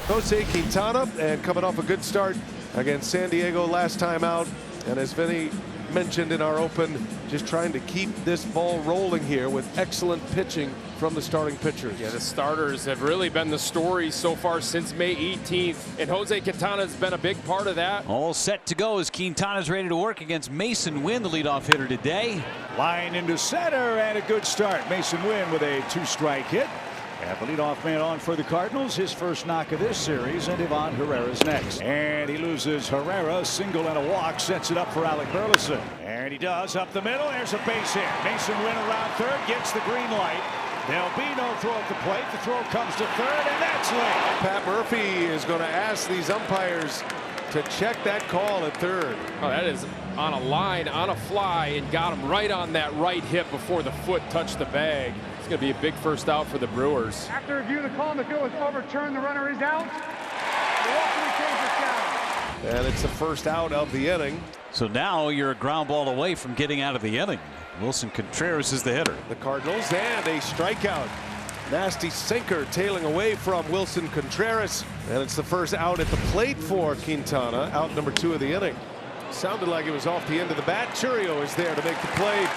Jose Quintana, and coming off a good start against San Diego last time out. And as Vinny mentioned in our open, just trying to keep this ball rolling here with excellent pitching from the starting pitchers. Yeah, the starters have really been the story so far since May 18th, and Jose Quintana has been a big part of that. All set to go as Quintana's ready to work against Mason Wynn, the leadoff hitter today. Line into center, and a good start. Mason Wynn with a 2-strike hit. And the leadoff man on for the Cardinals, his first knock of this series, and Ivan Herrera's next. And he loses Herrera, single and a walk, sets it up for Alec Burleson. And he does, up the middle, there's a base hit. Mason Wynn around third, gets the green light. There'll be no throw at the plate. The throw comes to third, and that's late. Pat Murphy is going to ask these umpires to check that call at third. Oh, that is on a line, on a fly, and got him right on that right hip before the foot touched the bag. It's going to be a big first out for the Brewers. After review, the call on the field is overturned. The runner is out. Milwaukee changes down. And it's the first out of the inning. So now you're a ground ball away from getting out of the inning. Wilson Contreras is the hitter. The Cardinals, and a strikeout. Nasty sinker tailing away from Wilson Contreras. And it's the first out at the plate for Quintana, out number 2 of the inning. Sounded like it was off the end of the bat. Chourio is there to make the play.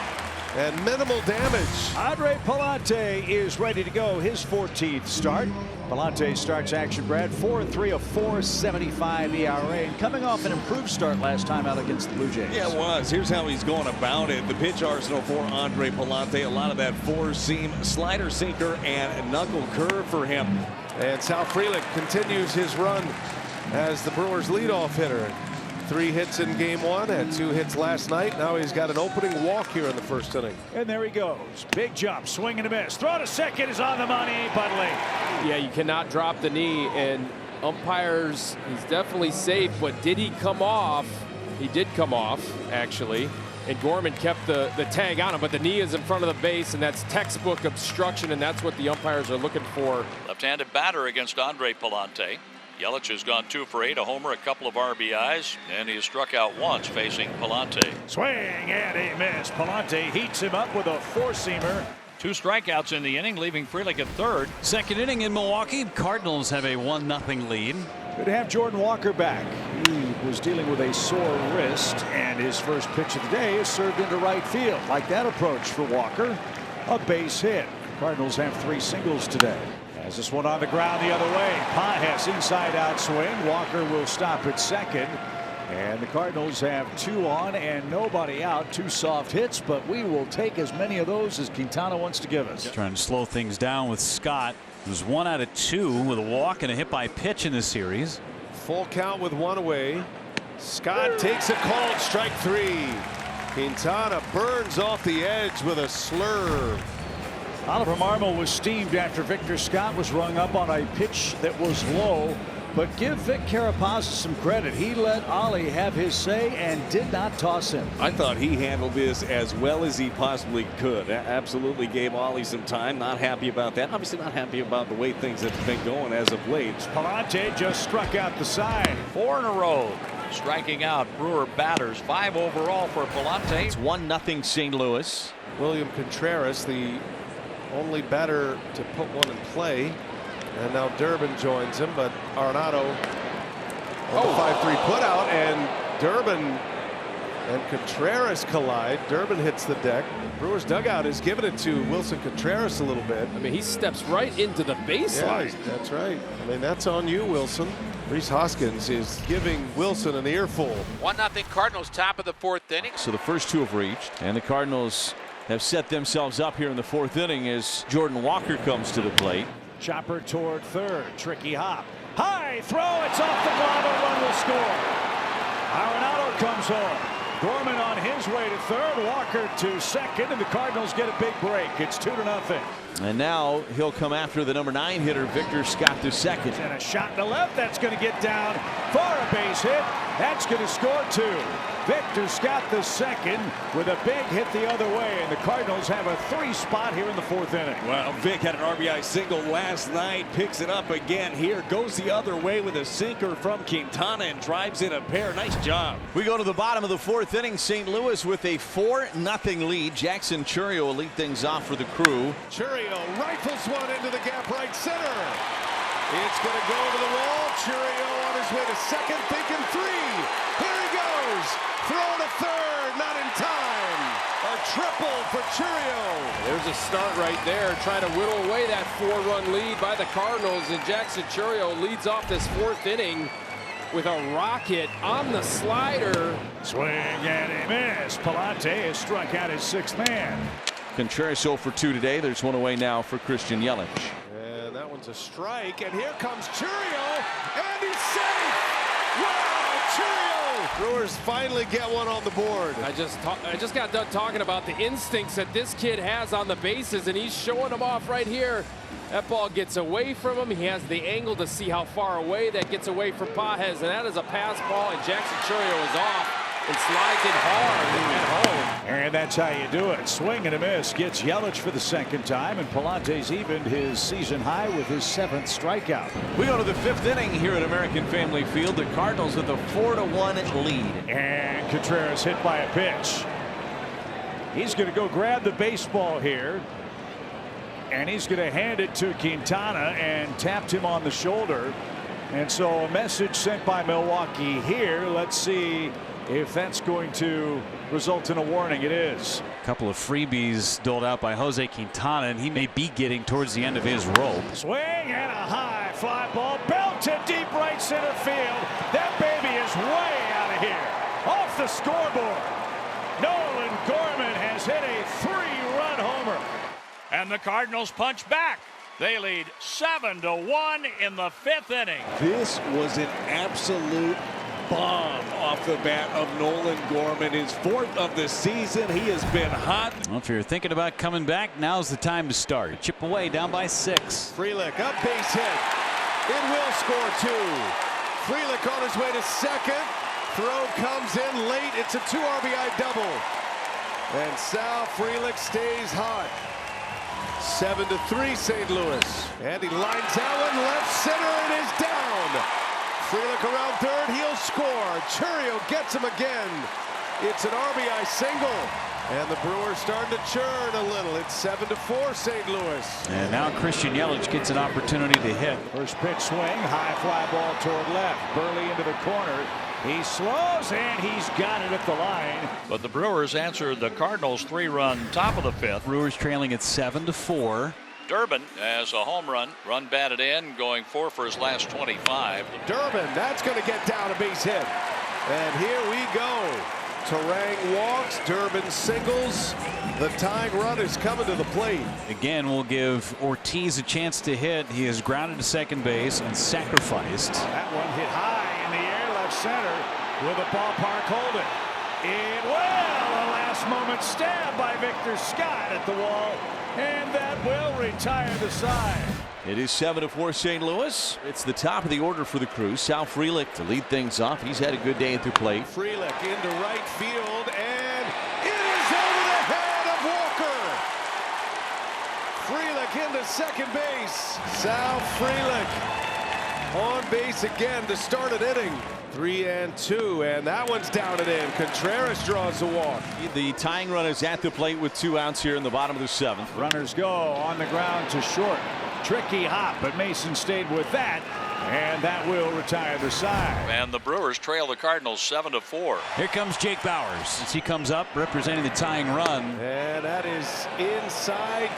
And minimal damage. Andre Pallante is ready to go. His 14th start. Pallante starts action, Brad. 4-3, a 4.75 ERA. And coming off an improved start last time out against the Blue Jays. Yeah, it was. Here's how he's going about it. The pitch arsenal for Andre Pallante. A lot of that four-seam slider, sinker, and knuckle curve for him. And Sal Frelick continues his run as the Brewers leadoff hitter. 3 hits in game 1, had 2 hits last night. Now he's got an opening walk here in the first inning. And there he goes. Big jump, swing and a miss. Throw to second is on the money, but late. Yeah, you cannot drop the knee, and umpires, he's definitely safe, but did he come off? He did come off, actually. And Gorman kept the tag on him, but the knee is in front of the base, and that's textbook obstruction, and that's what the umpires are looking for. Left-handed batter against Andre Pallante. Yelich has gone 2 for 8, a homer, a couple of RBIs, and he has struck out once facing Pallante. Swing and a miss. Pallante heats him up with a 4-seamer. 2 strikeouts in the inning, leaving Frelick at third. Second inning in Milwaukee. Cardinals have a 1-0 lead. Good to have Jordan Walker back. He was dealing with a sore wrist, and his first pitch of the day is served into right field. Like that approach for Walker. A base hit. Cardinals have 3 singles today. As this one on the ground the other way. Pages inside out swing. Walker will stop at second. And the Cardinals have 2 on and nobody out. 2 soft hits, but we will take as many of those as Quintana wants to give us. Trying to slow things down with Scott. It was 1 out of 2 with a walk and a hit by pitch in this series. Full count with 1 away. Scott takes a called strike 3. Quintana burns off the edge with a slurve. Oliver Marmol was steamed after Victor Scott was rung up on a pitch that was low. But give Vic Carapazza some credit. He let Ollie have his say and did not toss him. I thought he handled this as well as he possibly could. Absolutely gave Ollie some time. Not happy about that. Obviously not happy about the way things have been going as of late. Pallante just struck out the side. 4 in a row. Striking out Brewer batters. 5 overall for Pallante. It's 1-0 St. Louis. William Contreras, the only batter to put one in play. And now Durbin joins him, but Arenado on the 5-3 putout, and Durbin and Contreras collide. Durbin hits the deck. Brewers dugout is giving it to Wilson Contreras a little bit. I mean, he steps right into the baseline. Yeah, that's right. I mean, that's on you, Wilson. Rhys Hoskins is giving Wilson an earful. 1-0 Cardinals, top of the 4th inning. So the first 2 have reached, and the Cardinals have set themselves up here in the 4th inning as Jordan Walker comes to the plate. Chopper toward third. Tricky hop. High throw. It's off the glove. A run will score. Arenado comes home. Gorman on his way to third. Walker to second. And the Cardinals get a big break. It's 2-0. And now he'll come after the number 9 hitter, Victor Scott, to second. And a shot to left. That's going to get down for a base hit. That's going to score 2. Victor Scott the second with a big hit the other way, and the Cardinals have a 3 spot here in the 4th inning. Well, Vic had an RBI single last night, picks it up again here, goes the other way with a sinker from Quintana and drives in a pair. Nice job. We go to the bottom of the 4th inning. St. Louis with a 4-0 lead. Jackson Chourio will lead things off for the Crew. Chourio rifles one into the gap right center. It's going to go over the wall. Chourio on his way to second, thinking three. Here he goes. Throw to third, not in time. A triple for Chourio. There's a start right there, trying to whittle away that 4-run lead by the Cardinals. And Jackson Chourio leads off this 4th inning with a rocket on the slider. Swing and a miss. Palante has struck out his 6th man. Contreras 0 for 2 today. There's one away now for Christian Yelich. And that one's a strike. And here comes Chourio. And he's safe. Wow, Chourio. Brewers finally get one on the board. I just got done talking about the instincts that this kid has on the bases, and he's showing them off right here. That ball gets away from him. He has the angle to see how far away that gets away from Pages, and that is a pass ball, and Jackson Chourio is off and slides it hard at home. And that's how you do it. Swing and a miss. Gets Yelich for the 2nd time, and Palante's evened his season high with his 7th strikeout. We go to the 5th inning here at American Family Field. The Cardinals with a 4-1 lead. And Contreras hit by a pitch. He's going to go grab the baseball here. And he's going to hand it to Quintana and tapped him on the shoulder. And so a message sent by Milwaukee here. Let's see if that's going to result in a warning. It is. A couple of freebies doled out by Jose Quintana, and he may be getting towards the end of his rope. Swing and a high fly ball belted deep right center field. That baby is way out of here. Off the scoreboard. Nolan Gorman has hit a 3-run homer. And the Cardinals punch back. They lead 7-1 in the 5th inning. This was an absolute bomb off the bat of Nolan Gorman. His 4th of the season. He has been hot. Well, if you're thinking about coming back, now's the time to start. Chip away, down by 6. Frelick up, base hit. It will score 2. Frelick on his way to second. Throw comes in late. It's a 2 RBI double. And Sal Frelick stays hot. 7-3 St. Louis. And he lines that one left center and is down. Frelick around third. He'll score. Chourio gets him again. It's an RBI single. And the Brewers starting to churn a little. It's 7-4 St. Louis. And now Christian Yelich gets an opportunity to hit. First pitch swing. High fly ball toward left. Burley into the corner. He slows and he's got it at the line. But the Brewers answered the Cardinals' 3-run top of the 5th. Brewers trailing at 7-4. Durbin has a home run batted in, going 4 for his last 25. Durbin, that's going to get down a base hit. And here we go. Terang walks, Durbin singles. The tying run is coming to the plate. Again, we'll give Ortiz a chance to hit. He is grounded to second base and sacrificed. That one hit high in the air left center. Will the ballpark hold it? It will. A last moment stab by Victor Scott at the wall. And that will retire the side. It is 7-4 St. Louis. It's the top of the order for the Crew. Sal Frelick to lead things off. He's had a good day at the plate. Frelick into right field, and it is over the head of Walker. Frelick into second base. Sal Frelick on base again to start an inning. 3-2, and that one's down and in. Contreras draws the walk. The tying run is at the plate with 2 outs here in the bottom of the 7th. Runners go on the ground to short. Tricky hop, but Mason stayed with that, and that will retire the side. And the Brewers trail the Cardinals 7-4. Here comes Jake Bauers as he comes up representing the tying run. And that is inside.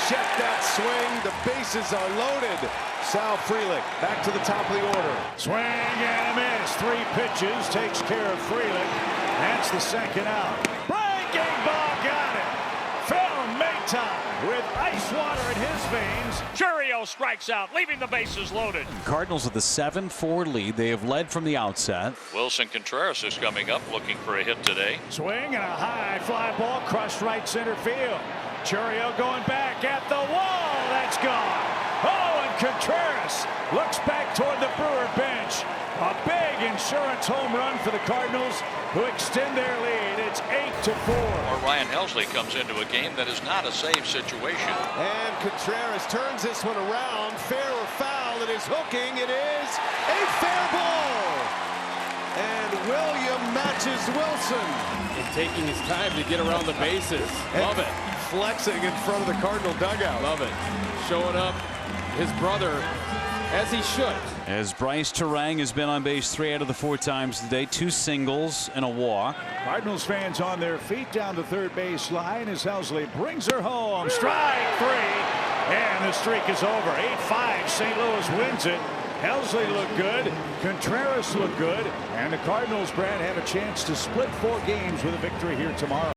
Check that swing. The bases are loaded. Sal Frelick back to the top of the order. Swing and a miss. 3 pitches takes care of Frelick. That's the second out. Breaking ball, got it. Phil Maton with ice water in his veins. Chourio strikes out, leaving the bases loaded. Cardinals with a 7-4 lead. They have led from the outset. Wilson Contreras is coming up looking for a hit today. Swing and a high fly ball crushed right center field. Chourio going back at the wall. That's gone. Oh, and Contreras looks back toward the Brewer bench. A big insurance home run for the Cardinals, who extend their lead. It's 8-4. Or Ryan Helsley comes into a game that is not a save situation. And Contreras turns this one around. Fair or foul, it is hooking. It is a fair ball. And William matches Wilson. And taking his time to get around the bases. Love it. Flexing in front of the Cardinal dugout. Love it. Showing up his brother As he should. As Bryce Terang has been on base 3 out of the 4 times today, 2 singles and a walk. Cardinals fans on their feet down the third base line as Helsley brings her home. Strike 3, and the streak is over. 8-5. St. Louis wins it. Helsley looked good. Contreras looked good. And the Cardinals, Brad, have a chance to split 4 games with a victory here tomorrow.